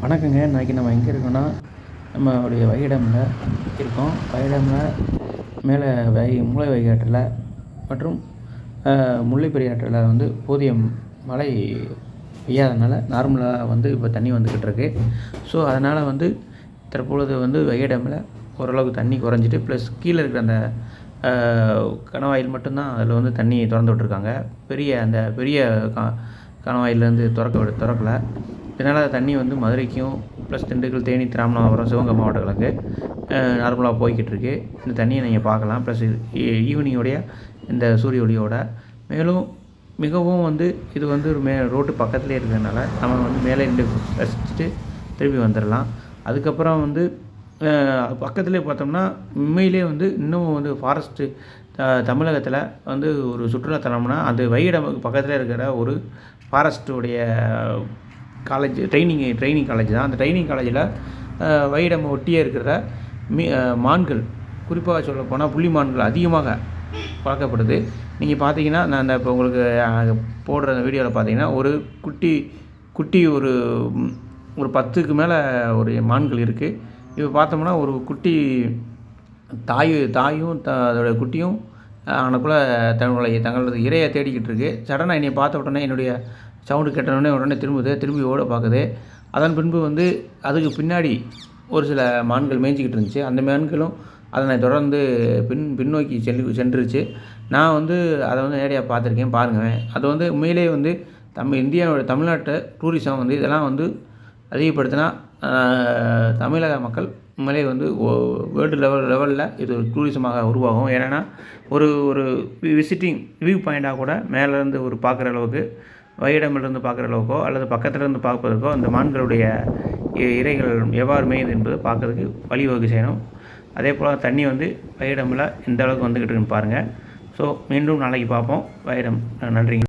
வணக்கங்க. இன்றைக்கி நம்ம எங்கே இருக்கோம்னா, நம்மளுடைய வைகை டேமில் இருக்கோம். வைகை டேமில் மேலே முல்லை வைகை ஆற்றில் மற்றும் முல்லை பெரியாற்றில் வந்து போதிய மழை பெய்யாதனால நார்மலாக இப்போ தண்ணி வந்துக்கிட்டு இருக்கு. ஸோ அதனால் தற்பொழுது வைகை டேமில் ஓரளவுக்கு தண்ணி குறைஞ்சிட்டு, ப்ளஸ் கீழே இருக்கிற அந்த கணவாயில் மட்டும்தான் அதில் தண்ணி திறந்து விட்ருக்காங்க. பெரிய கணவாயிலேருந்து திறக்கலை. இதனால் தண்ணி மதுரைக்கும் ப்ளஸ் திண்டுக்கல், தேனி, ராமநாதபுரம், சிவகங்கை மாவட்டங்களுக்கு நார்மலாக போய்கிட்டு இருக்கு. இந்த தண்ணியை நீங்கள் பார்க்கலாம். ப்ளஸ் ஈவினிங்கோடைய இந்த சூரிய ஒளியோட மேலும் மிகவும் இது ஒரு ரோட்டு பக்கத்துலேயே இருக்கிறதுனால நம்ம மேலே நின்று ரசிச்சுட்டு திரும்பி வந்துடலாம். அதுக்கப்புறம் பக்கத்துலேயே பார்த்தோம்னா உண்மையிலே இன்னும் ஃபாரஸ்ட்டு தமிழகத்தில் ஒரு சுற்றுலாத்தலம்னா அந்த வைகை டேமுக்கு பக்கத்தில் இருக்கிற ஒரு ஃபாரஸ்ட்டுடைய காலேஜ் ட்ரைனிங் காலேஜ் தான். அந்த ட்ரைனிங் காலேஜில் வைகை டேமை ஒட்டியே இருக்கிற மான்கள், குறிப்பாக சொல்லப்போனால் புள்ளி மான்கள் அதிகமாக பார்க்கப்படுது. நீங்கள் பார்த்தீங்கன்னா, நான் இப்போ உங்களுக்கு போடுற அந்த வீடியோவில் பார்த்தீங்கன்னா ஒரு குட்டி ஒரு 10க்கு மேலே ஒரு மான்கள் இருக்குது. இப்போ பார்த்தோம்னா ஒரு குட்டி தாயும் அதோட குட்டியும் அவனுக்குள்ளே தங்களது இரையை தேடிக்கிட்டு இருக்குது. சடனாக என்னை பார்த்த உடனே என்னுடைய சவுண்டு கேட்டவுடனே உடனே திரும்பி ஓட பார்க்குது. அதன் பின்பு அதுக்கு பின்னாடி ஒரு சில மான்கள் மேய்ஞ்சிக்கிட்டு இருந்துச்சு. அந்த மான்களும் அதனை தொடர்ந்து பின்னோக்கி சென்றுருச்சு. நான் அதை நேரடியாக பார்த்துருக்கேன். பாருங்கள், அது உண்மையிலே இந்தியாவோட தமிழ்நாட்டை டூரிசம் இதெல்லாம் அதிகப்படுத்தினா தமிழக மக்கள் உண்மையிலே வேர்ல்டு லெவலில் இது ஒரு டூரிசமாக உருவாகும். ஏன்னா ஒரு விசிட்டிங் வியூ பாயிண்ட்டாக கூட மேலேருந்து பார்க்குற அளவுக்கு, வைகை டேமிலிருந்து பார்க்குற அளவுக்கோ அல்லது பக்கத்துலேருந்து பார்ப்பதற்கோ அந்த மான்களுடைய இரைகள் எவ்வாறு மேயுது என்பது பார்க்குறதுக்கு வழிவகை செய்யணும். அதே போல் தண்ணி வைகை டேமில் எந்த அளவுக்கு வந்துக்கிட்டு இருக்குன்னு பாருங்கள். ஸோ மீண்டும் நாளைக்கு பார்ப்போம். வைகை டேம். நன்றிங்க.